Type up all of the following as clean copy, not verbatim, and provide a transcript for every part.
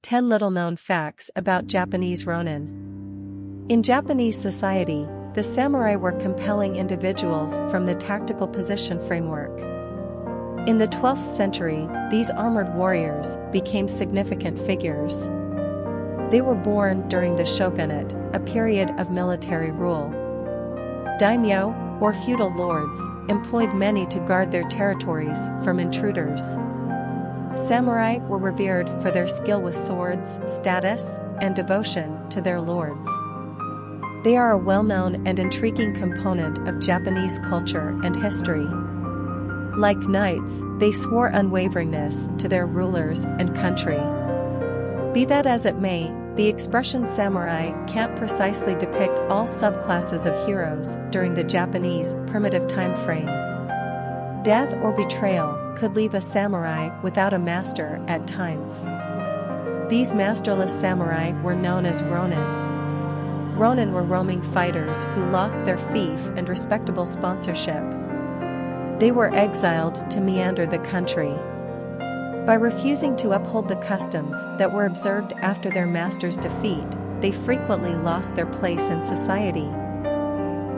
10 little-known facts about Japanese Ronin. In Japanese society, the samurai were compelling individuals from the tactical position framework. In the 12th century, these armored warriors became significant figures. They were born during the shogunate, a period of military rule. Daimyo, or feudal lords, employed many to guard their territories from intruders. Samurai were revered for their skill with swords, status, and devotion to their lords. They are a well-known and intriguing component of Japanese culture and history. Like knights, they swore unwaveringness to their rulers and country. Be that as it may, the expression samurai can't precisely depict all subclasses of heroes during the Japanese primitive time frame. Death or betrayal could leave a samurai without a master at times. These masterless samurai were known as Ronin. Ronin were roaming fighters who lost their fief and respectable sponsorship. They were exiled to meander the country. By refusing to uphold the customs that were observed after their master's defeat, they frequently lost their place in society.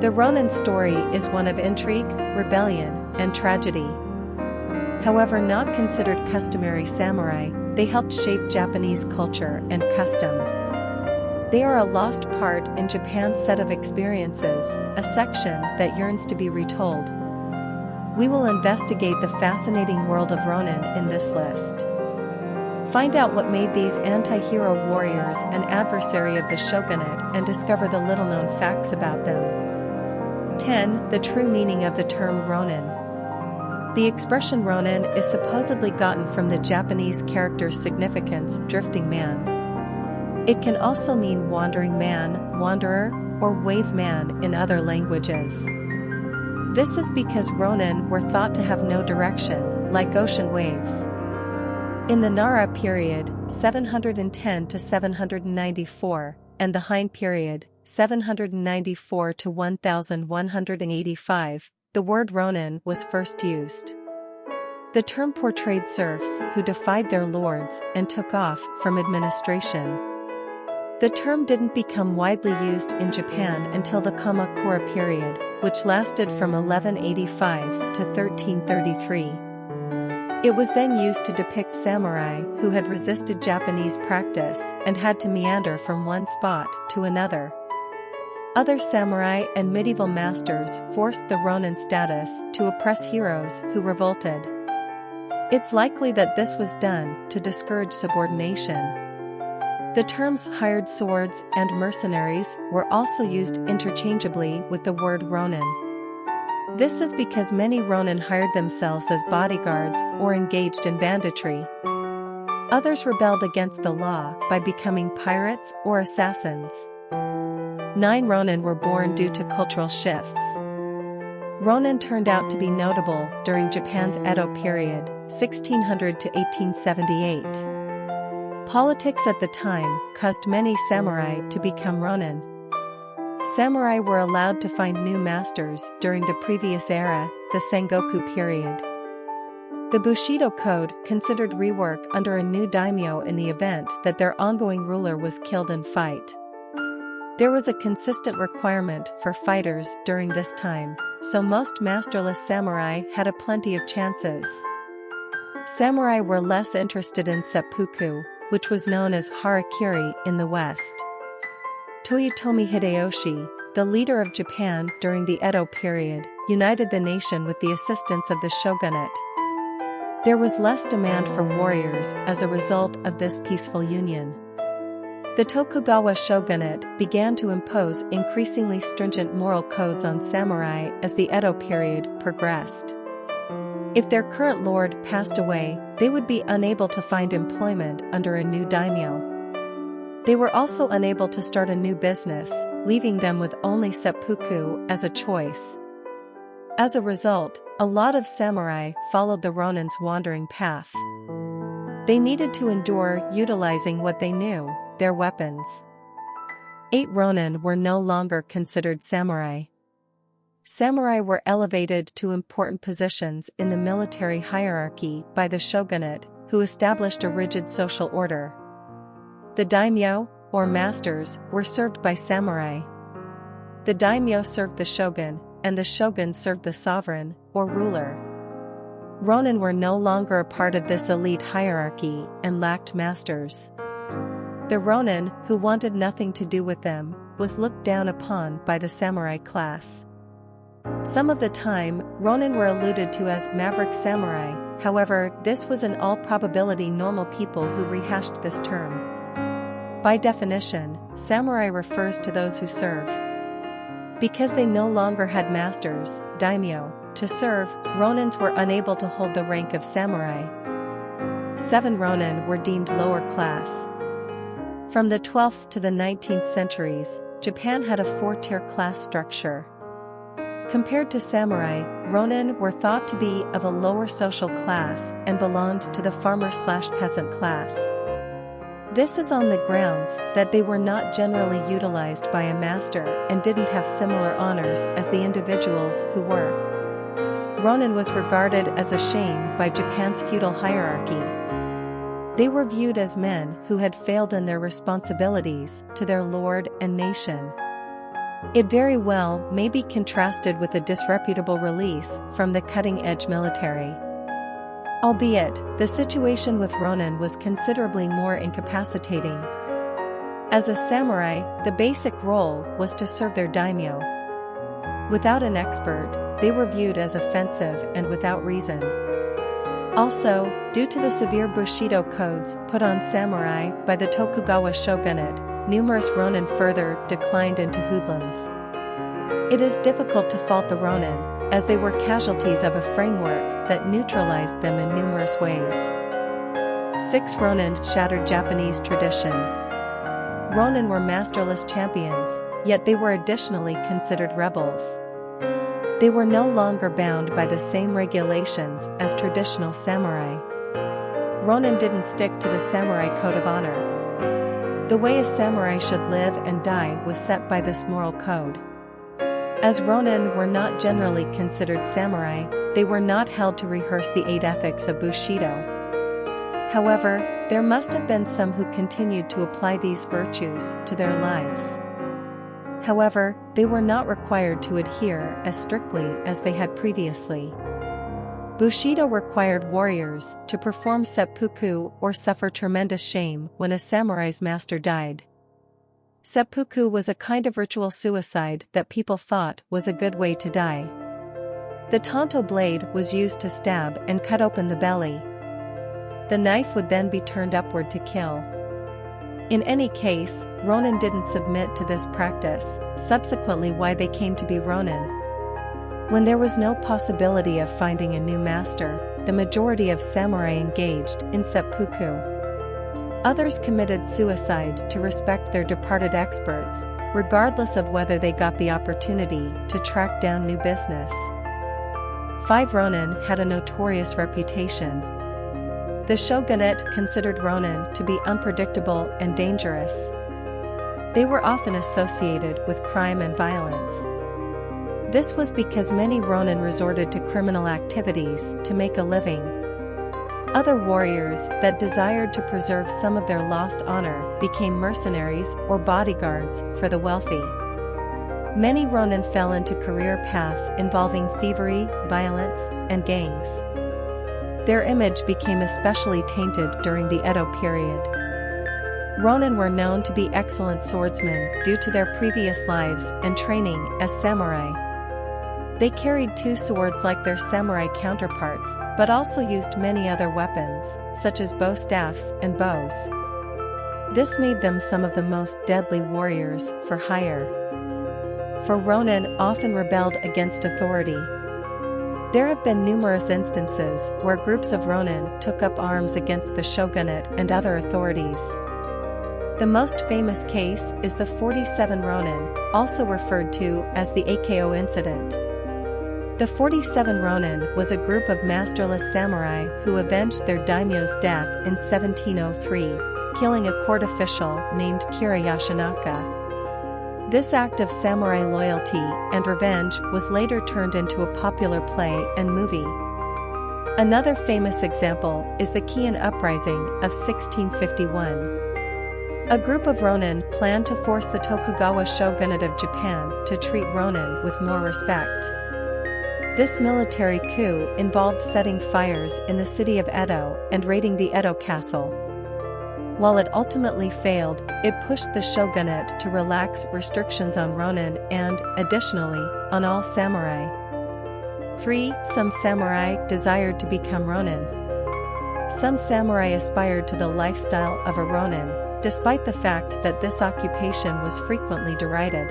The Ronin story is one of intrigue, rebellion, and tragedy. However, not considered customary samurai, they helped shape Japanese culture and custom. They are a lost part in Japan's set of experiences, a section that yearns to be retold. We will investigate the fascinating world of Ronin in this list. Find out what made these anti-hero warriors an adversary of the shogunate and discover the little-known facts about them. 10. The true meaning of the term Ronin. The expression Ronin is supposedly gotten from the Japanese character's significance, drifting man. It can also mean wandering man, wanderer, or wave man in other languages. This is because Ronin were thought to have no direction, like ocean waves. In the Nara period, 710 to 794, and the Heian period, 794 to 1185, the word Ronin was first used. The term portrayed serfs who defied their lords and took off from administration. The term didn't become widely used in Japan until the Kamakura period, which lasted from 1185 to 1333. It was then used to depict samurai who had resisted Japanese practice and had to meander from one spot to another. Other samurai and medieval masters forced the Ronin status to oppress heroes who revolted. It's likely that this was done to discourage subordination. The terms hired swords and mercenaries were also used interchangeably with the word Ronin. This is because many Ronin hired themselves as bodyguards or engaged in banditry. Others rebelled against the law by becoming pirates or assassins. 9 Ronin were born due to cultural shifts. Ronin turned out to be notable during Japan's Edo period, 1600 to 1878. Politics at the time caused many samurai to become Ronin. Samurai were allowed to find new masters during the previous era, the Sengoku period. The Bushido Code considered rework under a new daimyo in the event that their ongoing ruler was killed in fight. There was a consistent requirement for fighters during this time, so most masterless samurai had a plenty of chances. Samurai were less interested in seppuku, which was known as harakiri in the West. Toyotomi Hideyoshi, the leader of Japan during the Edo period, united the nation with the assistance of the shogunate. There was less demand for warriors as a result of this peaceful union. The Tokugawa shogunate began to impose increasingly stringent moral codes on samurai as the Edo period progressed. If their current lord passed away, they would be unable to find employment under a new daimyo. They were also unable to start a new business, leaving them with only seppuku as a choice. As a result, a lot of samurai followed the Ronin's wandering path. They needed to endure utilizing what they knew, their weapons. 8 Ronin were no longer considered samurai. Samurai were elevated to important positions in the military hierarchy by the shogunate, who established a rigid social order. The daimyo, or masters, were served by samurai. The daimyo served the shogun, and the shogun served the sovereign, or ruler. Ronin were no longer a part of this elite hierarchy and lacked masters. The Ronin, who wanted nothing to do with them, was looked down upon by the samurai class. Some of the time, Ronin were alluded to as maverick samurai, however, this was in all probability normal people who rehashed this term. By definition, samurai refers to those who serve. Because they no longer had masters, daimyo, to serve, Ronins were unable to hold the rank of samurai. 7 Ronin were deemed lower class. From the 12th to the 19th centuries, Japan had a 4-tier class structure. Compared to samurai, Ronin were thought to be of a lower social class and belonged to the farmer/peasant class. This is on the grounds that they were not generally utilized by a master and didn't have similar honors as the individuals who were. Ronin was regarded as a shame by Japan's feudal hierarchy. They were viewed as men who had failed in their responsibilities to their lord and nation. It very well may be contrasted with a disreputable release from the cutting-edge military. Albeit, the situation with Ronin was considerably more incapacitating. As a samurai, the basic role was to serve their daimyo. Without an expert, they were viewed as offensive and without reason. Also, due to the severe Bushido codes put on samurai by the Tokugawa shogunate, numerous Ronin further declined into hoodlums. It is difficult to fault the Ronin, as they were casualties of a framework that neutralized them in numerous ways. 6 Ronin shattered Japanese tradition. Ronin were masterless champions, yet they were additionally considered rebels. They were no longer bound by the same regulations as traditional samurai. Ronin didn't stick to the samurai code of honor. The way a samurai should live and die was set by this moral code. As Ronin were not generally considered samurai, they were not held to rehearse the 8 ethics of Bushido. However, there must have been some who continued to apply these virtues to their lives. However, they were not required to adhere as strictly as they had previously. Bushido required warriors to perform seppuku or suffer tremendous shame when a samurai's master died. Seppuku was a kind of ritual suicide that people thought was a good way to die. The tanto blade was used to stab and cut open the belly. The knife would then be turned upward to kill. In any case, Ronin didn't submit to this practice, subsequently why they came to be Ronin. When there was no possibility of finding a new master, the majority of samurai engaged in seppuku. Others committed suicide to respect their departed experts, regardless of whether they got the opportunity to track down new business. 5 Ronin had a notorious reputation. The shogunate considered Ronin to be unpredictable and dangerous. They were often associated with crime and violence. This was because many Ronin resorted to criminal activities to make a living. Other warriors that desired to preserve some of their lost honor became mercenaries or bodyguards for the wealthy. Many Ronin fell into career paths involving thievery, violence, and gangs. Their image became especially tainted during the Edo period. Ronin were known to be excellent swordsmen due to their previous lives and training as samurai. They carried 2 swords like their samurai counterparts, but also used many other weapons, such as bow staffs and bows. This made them some of the most deadly warriors for hire. For Ronin often rebelled against authority. There have been numerous instances where groups of Ronin took up arms against the shogunate and other authorities. The most famous case is the 47 Ronin, also referred to as the Ako incident. The 47 Ronin was a group of masterless samurai who avenged their daimyo's death in 1703, killing a court official named Kira Yashinaka. This act of samurai loyalty and revenge was later turned into a popular play and movie. Another famous example is the Heian Uprising of 1651. A group of Ronin planned to force the Tokugawa shogunate of Japan to treat Ronin with more respect. This military coup involved setting fires in the city of Edo and raiding the Edo castle. While it ultimately failed, it pushed the shogunate to relax restrictions on Ronin and, additionally, on all samurai. 3. Some samurai desired to become Ronin. Some samurai aspired to the lifestyle of a Ronin, despite the fact that this occupation was frequently derided.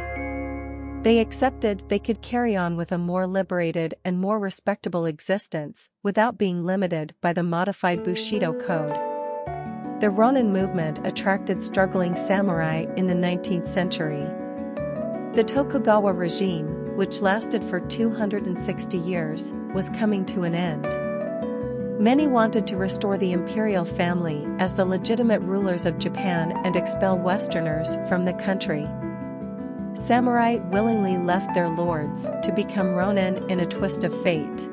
They accepted they could carry on with a more liberated and more respectable existence, without being limited by the modified Bushido code. The Ronin movement attracted struggling samurai in the 19th century. The Tokugawa regime, which lasted for 260 years, was coming to an end. Many wanted to restore the imperial family as the legitimate rulers of Japan and expel Westerners from the country. Samurai willingly left their lords to become Ronin in a twist of fate.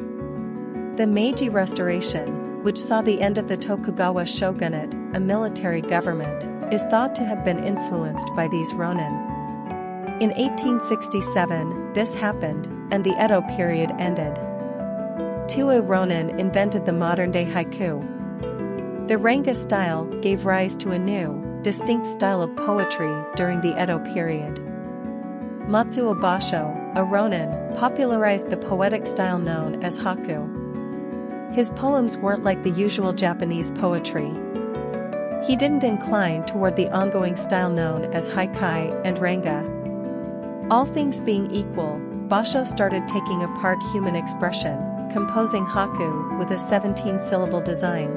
The Meiji Restoration, which saw the end of the Tokugawa shogunate, a military government, is thought to have been influenced by these Ronin. In 1867, this happened, and the Edo period ended. Tuo Ronin invented the modern-day haiku. The Ranga style gave rise to a new, distinct style of poetry during the Edo period. Matsuo Basho, a Ronin, popularized the poetic style known as haiku. His poems weren't like the usual Japanese poetry. He didn't incline toward the ongoing style known as haikai and ranga. All things being equal, Basho started taking apart human expression, composing haiku with a 17-syllable design.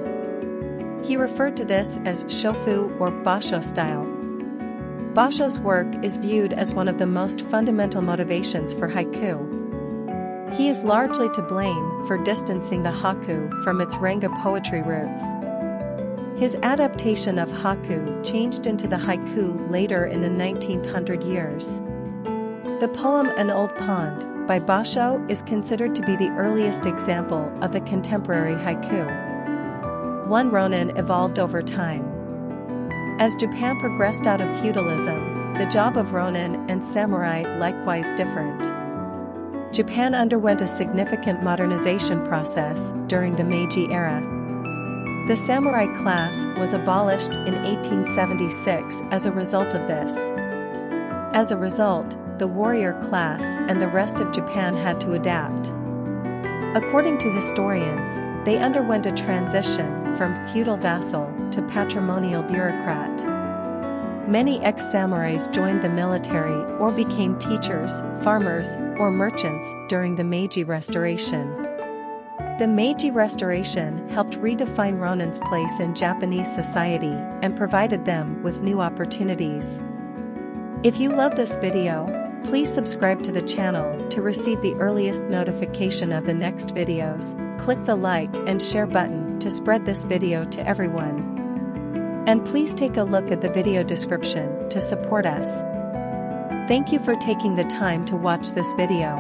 He referred to this as shofu or Basho style. Basho's work is viewed as one of the most fundamental motivations for haiku. He is largely to blame for distancing the haiku from its Ranga poetry roots. His adaptation of haiku changed into the haiku later in the 1900 years. The poem An Old Pond, by Basho, is considered to be the earliest example of the contemporary haiku. One Ronin evolved over time. As Japan progressed out of feudalism, the job of Ronin and samurai likewise differed. Japan underwent a significant modernization process during the Meiji era. The samurai class was abolished in 1876 as a result of this. As a result, the warrior class and the rest of Japan had to adapt. According to historians, they underwent a transition from feudal vassal to patrimonial bureaucrat. Many ex-samurais joined the military or became teachers, farmers, or merchants during the Meiji Restoration. The Meiji Restoration helped redefine Ronin's place in Japanese society and provided them with new opportunities. If you love this video, please subscribe to the channel to receive the earliest notification of the next videos. Click the like and share button to spread this video to everyone. And please take a look at the video description to support us. Thank you for taking the time to watch this video.